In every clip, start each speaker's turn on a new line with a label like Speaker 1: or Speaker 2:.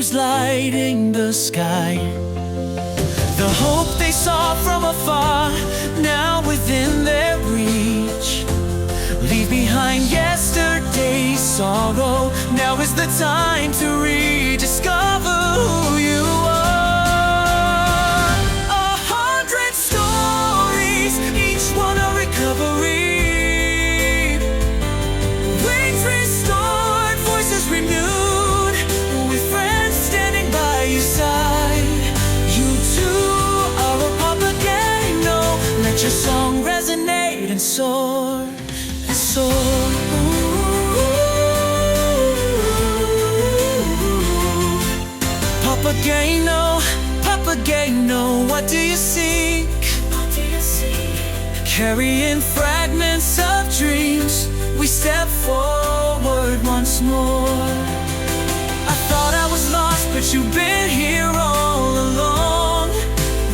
Speaker 1: dreams lighting the sky. The hope they saw from afar, now within their reach. Leave behind yesterday's sorrow, now is the time to rediscover who you are. 100 stories, each one a recovery. Wings restored, voices renewed, with friends standing by your side. You too are a Papageno, let your song resonate and soar, and soar. Papageno, Papageno, what do you seek? Carrying fragments of dreams, we step forward once more. I thought I was lost, but you've been here all along.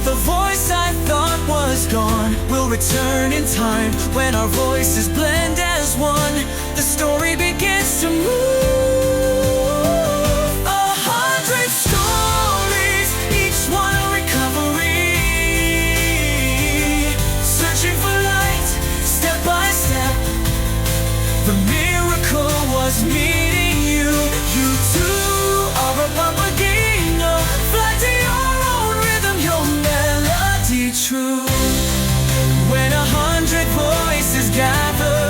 Speaker 1: The voice I thought was gone will return in time when our voices blend as one. The story begins to move. 100 stories, each one a recovery. Searching for light, step by step. The miracle was meeting you. You too are a Papageno. Fly to your own rhythm, your melody true. When 100 voices gather,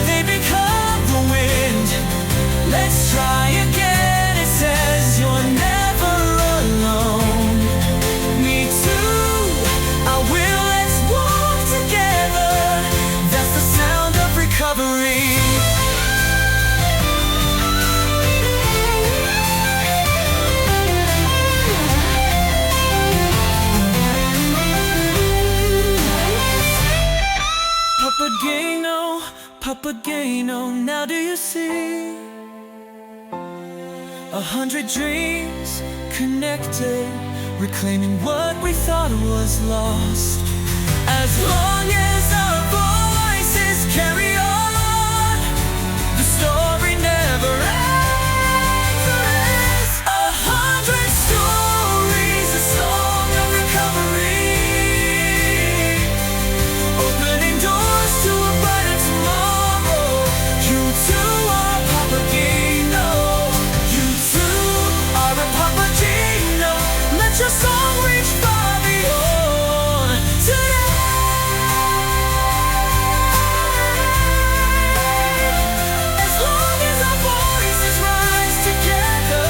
Speaker 1: they become the wind. Let's try again, it says you're never alone. Me too, I will, let's walk together. That's the sound of recovery. Papageno, Papageno, now do you see? 100 dreams connected, reclaiming what we thought was lost. As long as our voices carry on, the story never ends. 100 stories, a song of recovery, opening doors to a brighter tomorrow. You too are Papageno. You too are a Papageno. Let your song reach far beyond today. As long as our voices rise together,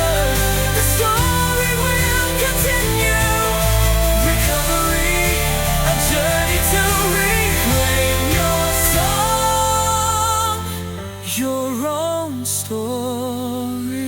Speaker 1: the story will continue. Recovery, a journey to reclaim your song, your own story.